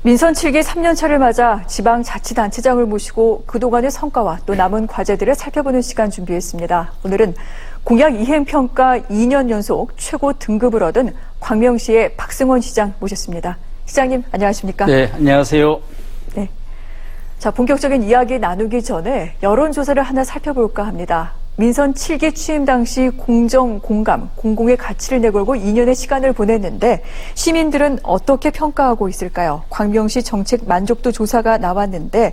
민선 7기 3년차를 맞아 지방자치단체장을 모시고 그동안의 성과와 또 남은 과제들을 살펴보는 시간 준비했습니다. 오늘은 공약 이행평가 2년 연속 최고 등급을 얻은 광명시의 박승원 시장 모셨습니다. 시장님, 안녕하십니까? 네, 안녕하세요. 네. 자, 본격적인 이야기 나누기 전에 여론조사를 하나 살펴볼까 합니다. 민선 7기 취임 당시 공정, 공감, 공공의 가치를 내걸고 2년의 시간을 보냈는데 시민들은 어떻게 평가하고 있을까요? 광명시 정책 만족도 조사가 나왔는데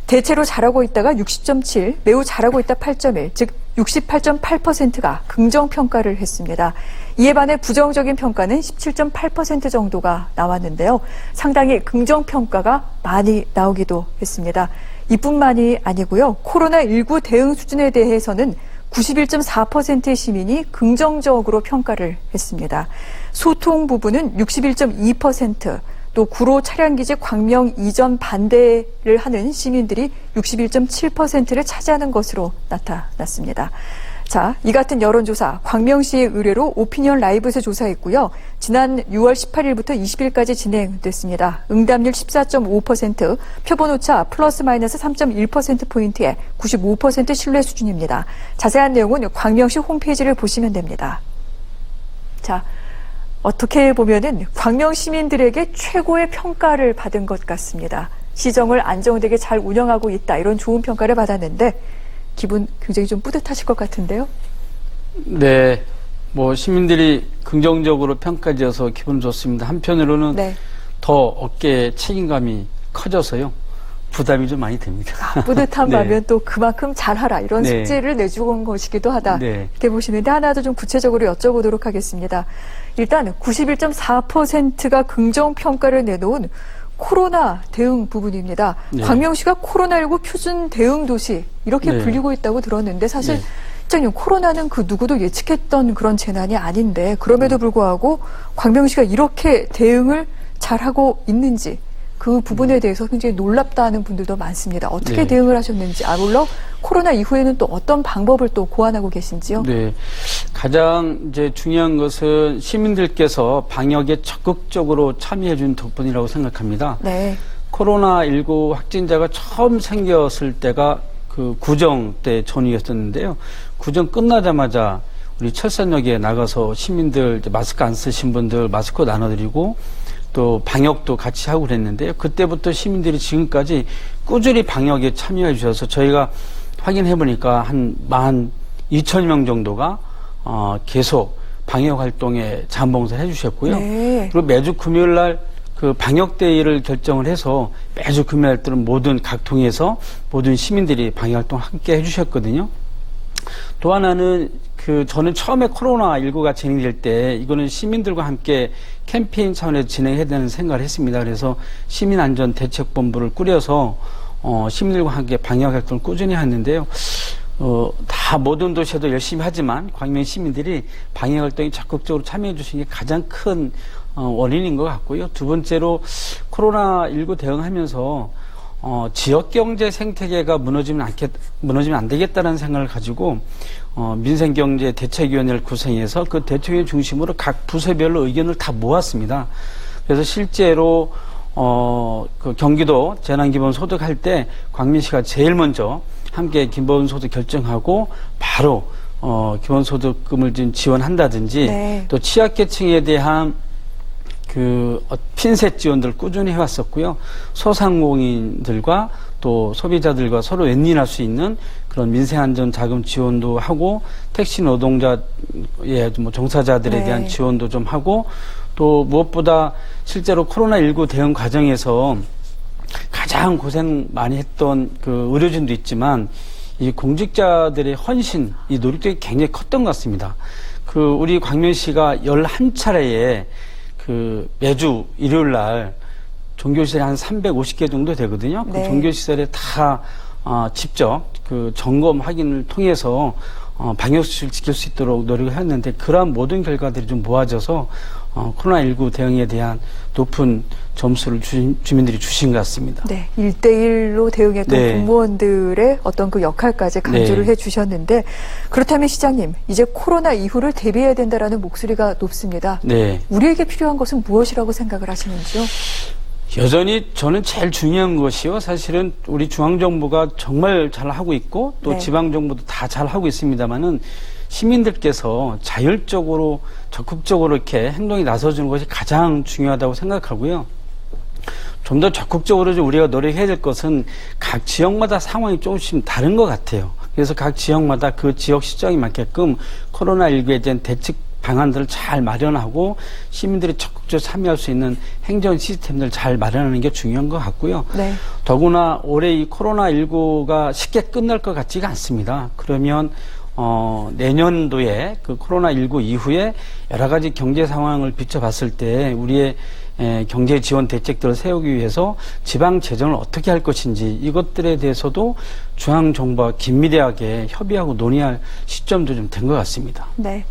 대체로 잘하고 있다가 60.7, 매우 잘하고 있다 8.1, 즉 68.8%가 긍정평가를 했습니다. 이에 반해 부정적인 평가는 17.8% 정도가 나왔는데요. 상당히 긍정평가가 많이 나오기도 했습니다. 이뿐만이 아니고요. 코로나19 대응 수준에 대해서는 91.4%의 시민이 긍정적으로 평가를 했습니다. 소통 부분은 61.2%, 또 구로 차량기지 광명 이전 반대를 하는 시민들이 61.7%를 차지하는 것으로 나타났습니다. 자, 이 같은 여론조사 광명시의 의뢰로 오피니언 라이브에서 조사했고요. 지난 6월 18일부터 20일까지 진행됐습니다. 응답률 14.5%, 표본오차 플러스 마이너스 3.1%포인트에 95% 신뢰 수준입니다. 자세한 내용은 광명시 홈페이지를 보시면 됩니다. 자, 어떻게 보면은 광명 시민들에게 최고의 평가를 받은 것 같습니다. 시정을 안정되게 잘 운영하고 있다, 이런 좋은 평가를 받았는데 기분 굉장히 좀 뿌듯하실 것 같은데요? 네, 시민들이 긍정적으로 평가지어서 기분 좋습니다. 한편으로는 네. 더 어깨에 책임감이 커져서요. 부담이 좀 많이 됩니다. 뿌듯한 네. 반면 또 그만큼 잘하라, 이런 네. 숙제를 내주는 것이기도 하다. 네. 이렇게 보시는데 하나 더 좀 구체적으로 여쭤보도록 하겠습니다. 일단 91.4%가 긍정평가를 내놓은 코로나 대응 부분입니다. 네. 광명시가 코로나19 표준 대응 도시 이렇게 네. 불리고 있다고 들었는데 사실 네. 시장님, 코로나는 그 누구도 예측했던 그런 재난이 아닌데 그럼에도 불구하고 광명시가 이렇게 대응을 잘하고 있는지 그 부분에 대해서 굉장히 놀랍다는 분들도 많습니다. 어떻게 네. 대응을 하셨는지, 물론 코로나 이후에는 또 어떤 방법을 또 고안하고 계신지요? 네, 가장 이제 중요한 것은 시민들께서 방역에 적극적으로 참여해 준 덕분이라고 생각합니다. 네. 코로나19 확진자가 처음 생겼을 때가 그 구정 때 전이었었는데요. 구정 끝나자마자 우리 철산역에 나가서 시민들 이제 마스크 안 쓰신 분들 마스크 나눠드리고 또 방역도 같이 하고 그랬는데요. 그때부터 시민들이 지금까지 꾸준히 방역에 참여해 주셔서 저희가 확인해 보니까 한 12,000명 정도가 계속 방역 활동에 자원봉사를 해 주셨고요. 네. 그리고 매주 금요일 날 그 방역 데이를 결정을 해서 매주 금요일 날들은 모든 각 통에서 모든 시민들이 방역 활동 함께 해 주셨거든요. 또 하나는 저는 처음에 코로나19가 진행될 때 이거는 시민들과 함께 캠페인 차원에서 진행해야 되는 생각을 했습니다. 그래서 시민안전대책본부를 꾸려서 시민들과 함께 방역 활동을 꾸준히 했는데요. 다 모든 도시에도 열심히 하지만 광명 시민들이 방역 활동에 적극적으로 참여해 주신 게 가장 큰 원인인 것 같고요. 두 번째로 코로나19 대응하면서 지역경제 생태계가 무너지면 안 되겠다는 생각을 가지고 민생경제 대책위원회를 구성해서 그 대책위원회 중심으로 각 부서별로 의견을 다 모았습니다. 그래서 실제로 그 경기도 재난기본소득 할 때 광명시가 제일 먼저 함께 기본소득 결정하고 바로 기본소득금을 좀 지원한다든지 네. 또 취약계층에 대한 핀셋 지원들을 꾸준히 해왔었고요. 소상공인들과 또 소비자들과 서로 윈윈할 수 있는 그런 민생안전 자금 지원도 하고 택시 노동자의 종사자들에 네. 대한 지원도 좀 하고 또 무엇보다 실제로 코로나19 대응 과정에서 가장 고생 많이 했던 그 의료진도 있지만 이 공직자들의 헌신, 이 노력들이 굉장히 컸던 것 같습니다. 우리 광명시가 11차례에 매주 일요일 날 종교시설이 한 350개 정도 되거든요. 네. 그 종교시설에 다 직접 점검 확인을 통해서 방역수칙을 지킬 수 있도록 노력을 했는데 그러한 모든 결과들이 좀 모아져서 코로나19 대응에 대한 높은 점수를 주민들이 주신 것 같습니다. 네, 1대1로 대응했던 네. 공무원들의 어떤 그 역할까지 강조를 네. 해주셨는데 그렇다면 시장님, 이제 코로나 이후를 대비해야 된다라는 목소리가 높습니다. 네. 우리에게 필요한 것은 무엇이라고 생각을 하시는지요? 여전히 저는 제일 중요한 것이요. 사실은 우리 중앙정부가 정말 잘하고 있고 또 네. 지방정부도 다 잘하고 있습니다만은 시민들께서 자율적으로 적극적으로 이렇게 행동에 나서주는 것이 가장 중요하다고 생각하고요. 좀 더 적극적으로 우리가 노력해야 될 것은 각 지역마다 상황이 조금씩 다른 것 같아요. 그래서 각 지역마다 그 지역 시정에 맞게끔 코로나19에 대한 대책 방안들을 잘 마련하고 시민들이 적극적으로 참여할 수 있는 행정 시스템들을 잘 마련하는 게 중요한 것 같고요. 네. 더구나 올해 이 코로나19가 쉽게 끝날 것 같지가 않습니다. 그러면 내년도에 그 코로나19 이후에 여러 가지 경제 상황을 비춰봤을 때 우리의 경제 지원 대책들을 세우기 위해서 지방 재정을 어떻게 할 것인지 이것들에 대해서도 중앙정부와 긴밀하게 협의하고 논의할 시점도 좀 된 것 같습니다. 네.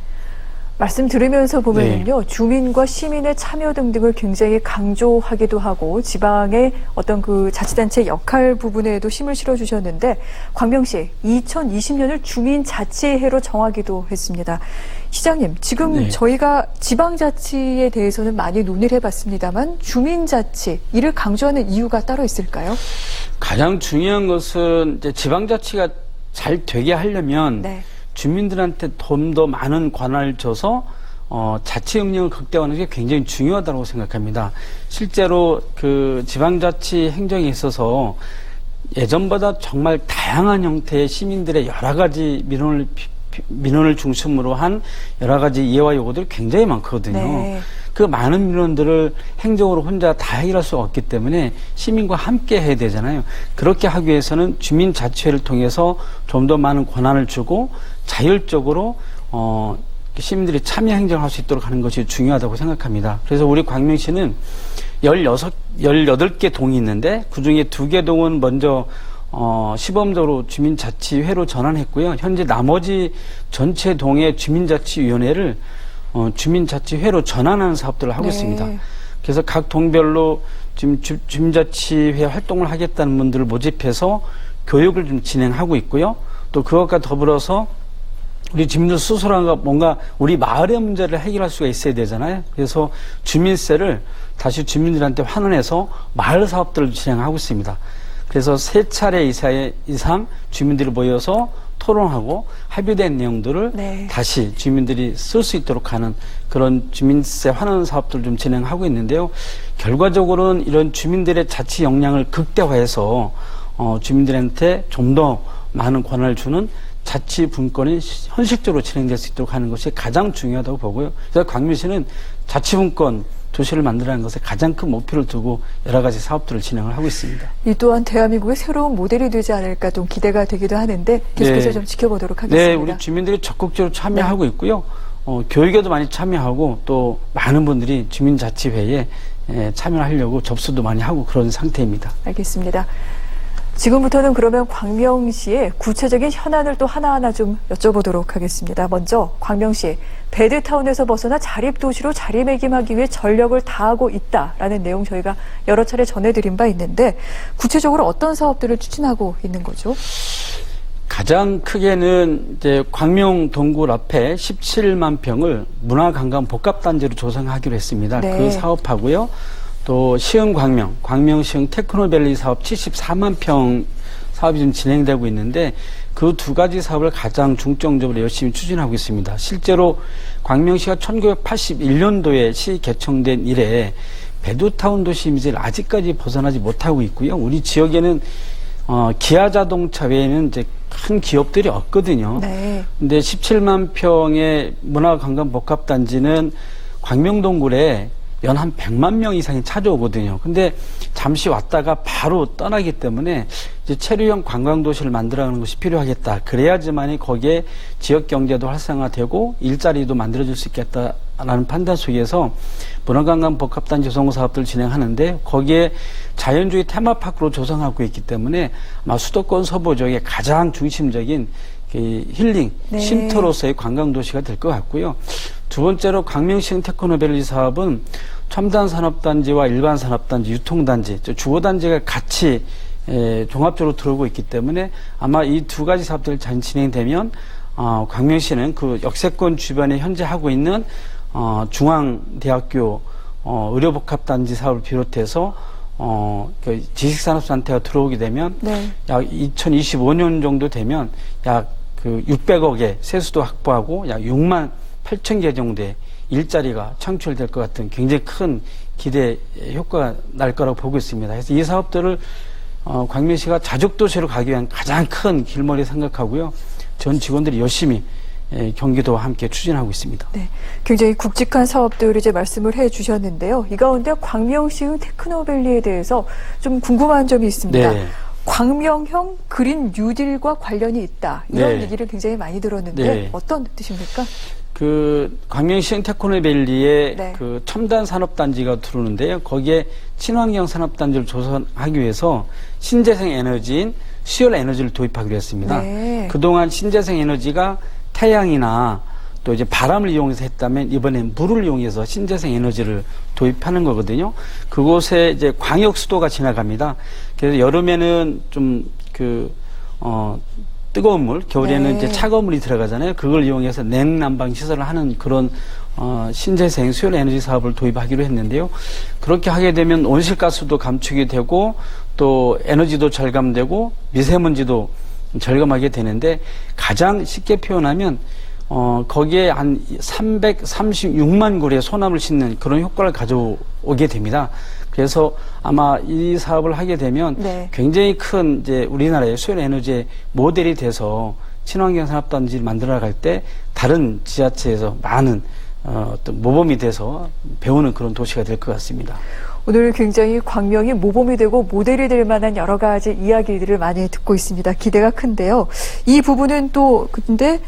말씀 들으면서 보면은요, 주민과 시민의 참여 등등을 굉장히 강조하기도 하고 지방의 어떤 그 자치단체 역할 부분에도 힘을 실어주셨는데, 광명 씨, 2020년을 주민자치해로 정하기도 했습니다. 시장님, 지금 저희가 지방자치에 대해서는 많이 논의를 해봤습니다만 주민자치, 이를 강조하는 이유가 따로 있을까요? 가장 중요한 것은 이제 지방자치가 잘 되게 하려면 네. 주민들한테 좀 더 많은 권한을 줘서 자치 역량을 극대화하는 게 굉장히 중요하다고 생각합니다. 실제로 그 지방자치 행정에 있어서 예전보다 정말 다양한 형태의 시민들의 여러 가지 민원을 중심으로 한 여러 가지 이해와 요구들이 굉장히 많거든요. 네. 그 많은 민원들을 행정으로 혼자 다 해결할 수 없기 때문에 시민과 함께 해야 되잖아요. 그렇게 하기 위해서는 주민자치회를 통해서 좀 더 많은 권한을 주고 자율적으로 시민들이 참여 행정할 수 있도록 하는 것이 중요하다고 생각합니다. 그래서 우리 광명시는 18개 동이 있는데 그중에 2개 동은 먼저 시범적으로 주민자치회로 전환했고요. 현재 나머지 전체 동의 주민자치위원회를 주민자치회로 전환하는 사업들을 하고 네. 있습니다. 그래서 각 동별로 지금 주민자치회 활동을 하겠다는 분들을 모집해서 교육을 좀 진행하고 있고요. 또 그것과 더불어서 우리 주민들 스스로가 뭔가 우리 마을의 문제를 해결할 수가 있어야 되잖아요. 그래서 주민세를 다시 주민들한테 환원해서 마을 사업들을 진행하고 있습니다. 그래서 3차례 이상 주민들이 모여서 토론하고 합의된 내용들을 네. 다시 주민들이 쓸 수 있도록 하는 그런 주민세 환원 사업들을 좀 진행하고 있는데요. 결과적으로는 이런 주민들의 자치 역량을 극대화해서 주민들한테 좀 더 많은 권한을 주는 자치 분권이 현실적으로 진행될 수 있도록 하는 것이 가장 중요하다고 보고요. 그래서 광명시는 자치 분권 도시를 만들라는 것에 가장 큰 목표를 두고 여러 가지 사업들을 진행을 하고 있습니다. 이 또한 대한민국의 새로운 모델이 되지 않을까 좀 기대가 되기도 하는데 계속해서 네. 좀 지켜보도록 하겠습니다. 네, 우리 주민들이 적극적으로 참여하고 있고요. 교육에도 많이 참여하고 또 많은 분들이 주민자치회에 참여하려고 접수도 많이 하고 그런 상태입니다. 알겠습니다. 지금부터는 그러면 광명시의 구체적인 현안을 또 하나하나 좀 여쭤보도록 하겠습니다. 먼저 광명시 배드타운에서 벗어나 자립도시로 자리매김하기 위해 전력을 다하고 있다라는 내용 저희가 여러 차례 전해드린 바 있는데 구체적으로 어떤 사업들을 추진하고 있는 거죠? 가장 크게는 이제 광명 동굴 앞에 17만 평을 문화관광 복합단지로 조성하기로 했습니다. 네. 그 사업하고요. 또 시흥 광명 시흥 테크노밸리 사업 74만 평 사업이 좀 진행되고 있는데 그 2가지 사업을 가장 중점적으로 열심히 추진하고 있습니다. 실제로 광명시가 1981년도에 시 개청된 이래 배드타운 도시 이미지를 아직까지 벗어나지 못하고 있고요. 우리 지역에는 기아 자동차 외에는 이제 큰 기업들이 없거든요. 네. 근데 17만 평의 문화관광 복합단지는 광명동굴에 연 한 100만 명 이상이 찾아오거든요. 근데 잠시 왔다가 바로 떠나기 때문에 이제 체류형 관광도시를 만들어가는 것이 필요하겠다. 그래야지만이 거기에 지역 경제도 활성화되고 일자리도 만들어질 수 있겠다라는 판단 속에서 문화관광 복합단지 조성 사업들을 진행하는데 거기에 자연주의 테마파크로 조성하고 있기 때문에 아마 수도권 서부 지역의 가장 중심적인 힐링, 네. 쉼터로서의 관광도시가 될 것 같고요. 두 번째로 광명시흥 테크노밸리 사업은 첨단산업단지와 일반산업단지, 유통단지, 주거단지가 같이 종합적으로 들어오고 있기 때문에 아마 이 2가지 사업들이 잘 진행되면 광명시는 그 역세권 주변에 현재 하고 있는 중앙대학교 의료복합단지 사업을 비롯해서 그 지식산업단체가 들어오게 되면 네. 약 2025년 정도 되면 약 그 600억의 세수도 확보하고 약 6만 8천 개 정도의 일자리가 창출될 것 같은 굉장히 큰 기대 효과가 날 거라고 보고 있습니다. 그래서 이 사업들을 광명시가 자족도시로 가기 위한 가장 큰 길머리 생각하고요. 전 직원들이 열심히 경기도와 함께 추진하고 있습니다. 네, 굉장히 굵직한 사업들을 이제 말씀을 해주셨는데요. 이 가운데 광명시흥 테크노밸리에 대해서 좀 궁금한 점이 있습니다. 네. 광명형 그린 뉴딜과 관련이 있다. 이런 네. 얘기를 굉장히 많이 들었는데 네. 어떤 뜻입니까? 그 광명시흥 테크노밸리에 네. 그 첨단 산업단지가 들어오는데요. 거기에 친환경 산업단지를 조성하기 위해서 신재생 에너지인 수열 에너지를 도입하기로 했습니다. 네. 그동안 신재생 에너지가 태양이나 또 이제 바람을 이용해서 했다면 이번엔 물을 이용해서 신재생 에너지를 도입하는 거거든요. 그곳에 이제 광역 수도가 지나갑니다. 그래서 여름에는 좀 뜨거운 물, 겨울에는 네. 이제 차가운 물이 들어가잖아요. 그걸 이용해서 냉난방 시설을 하는 그런 신재생 수열 에너지 사업을 도입하기로 했는데요. 그렇게 하게 되면 온실가스도 감축이 되고 또 에너지도 절감되고 미세먼지도 절감하게 되는데 가장 쉽게 표현하면 거기에 한 336만 그루의 소나무를 심는 그런 효과를 가져오게 됩니다. 그래서 아마 이 사업을 하게 되면 네. 굉장히 큰 이제 우리나라의 수열 에너지의 모델이 돼서 친환경 산업단지를 만들어 나갈 때 다른 지자체에서 많은 어떤 모범이 돼서 배우는 그런 도시가 될 것 같습니다. 오늘 굉장히 광명이 모범이 되고 모델이 될 만한 여러 가지 이야기들을 많이 듣고 있습니다. 기대가 큰데요. 이 부분은 또 근데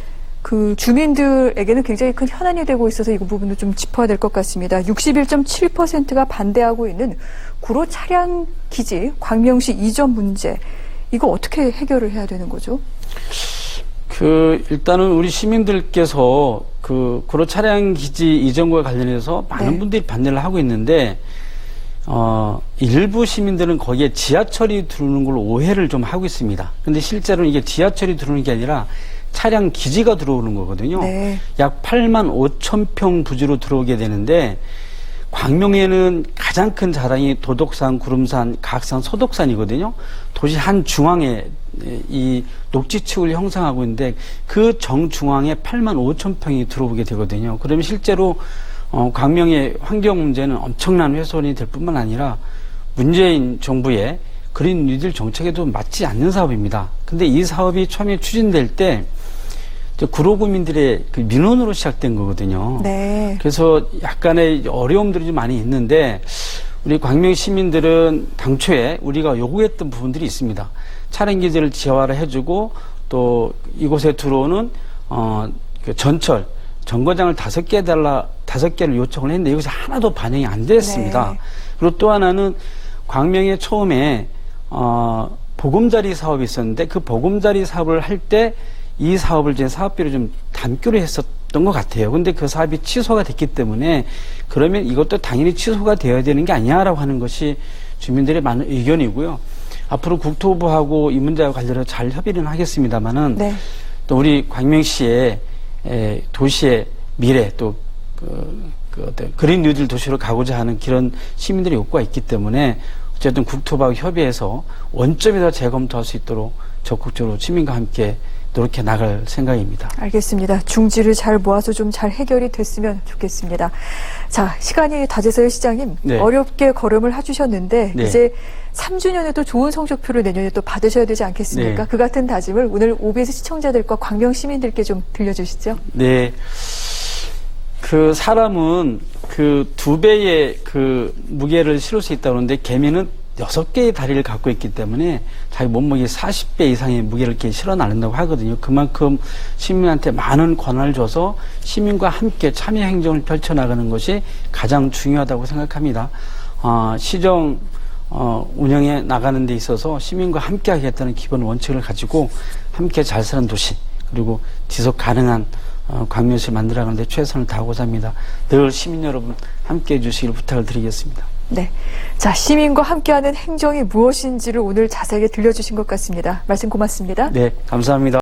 그 주민들에게는 굉장히 큰 현안이 되고 있어서 이 부분도 좀 짚어야 될 것 같습니다. 61.7%가 반대하고 있는 구로 차량 기지 광명시 이전 문제. 이거 어떻게 해결을 해야 되는 거죠? 일단은 우리 시민들께서 구로 차량 기지 이전과 관련해서 많은 네. 분들이 반대를 하고 있는데, 일부 시민들은 거기에 지하철이 들어오는 걸로 오해를 좀 하고 있습니다. 근데 실제로는 이게 지하철이 들어오는 게 아니라 차량 기지가 들어오는 거거든요. 네. 약 8만 5천 평 부지로 들어오게 되는데, 광명에는 가장 큰 자랑이 도덕산, 구름산, 가악산, 소독산이거든요. 도시 한 중앙에 이 녹지축을 형성하고 있는데 그 정중앙에 8만 5천 평이 들어오게 되거든요. 그러면 실제로 광명의 환경 문제는 엄청난 훼손이 될 뿐만 아니라 문재인 정부의 그린 뉴딜 정책에도 맞지 않는 사업입니다. 근데 이 사업이 처음에 추진될 때 구로구민들의 그 민원으로 시작된 거거든요. 네. 그래서 약간의 어려움들이 좀 많이 있는데 우리 광명 시민들은 당초에 우리가 요구했던 부분들이 있습니다. 차량 기지를 지하화를 해주고 또 이곳에 들어오는 그 전철 정거장을 5개 해달라 5개를 요청을 했는데 여기서 하나도 반영이 안 됐습니다. 네. 그리고 또 하나는 광명에 처음에 보금자리 사업이 있었는데 그 보금자리 사업을 할 때 이 사업을 이제 사업비로 좀 담기로 했었던 것 같아요. 근데 그 사업이 취소가 됐기 때문에 그러면 이것도 당연히 취소가 되어야 되는 게 아니냐라고 하는 것이 주민들의 많은 의견이고요. 앞으로 국토부하고 이 문제와 관련해서 잘 협의는 하겠습니다만은 네. 또 우리 광명시의 도시의 미래 또 어떤 그린 뉴딜 도시로 가고자 하는 그런 시민들의 욕구가 있기 때문에 어쨌든 국토부하고 협의해서 원점에서 재검토할 수 있도록 적극적으로 시민과 함께 노력해 나갈 생각입니다. 알겠습니다. 중지를 잘 모아서 좀 잘 해결이 됐으면 좋겠습니다. 자, 시간이 다 돼서요, 시장님. 네. 어렵게 걸음을 해주셨는데 네. 이제 3주년에도 좋은 성적표를 내년에 또 받으셔야 되지 않겠습니까? 네. 그 같은 다짐을 오늘 OBS 시청자들과 광명 시민들께 좀 들려주시죠. 네. 사람은 2배의 무게를 실을 수 있다고 하는데 개미는 6개의 다리를 갖고 있기 때문에 자기 몸무게 40배 이상의 무게를 이렇게 실어 나른다고 하거든요. 그만큼 시민한테 많은 권한을 줘서 시민과 함께 참여 행정을 펼쳐나가는 것이 가장 중요하다고 생각합니다. 시정 운영에 나가는 데 있어서 시민과 함께 하겠다는 기본 원칙을 가지고 함께 잘 사는 도시 그리고 지속 가능한 광명시를 만들어가는 데 최선을 다하고자 합니다. 늘 시민 여러분 함께 해주시길 부탁을 드리겠습니다. 네. 자, 시민과 함께하는 행정이 무엇인지를 오늘 자세하게 들려주신 것 같습니다. 말씀 고맙습니다. 네, 감사합니다.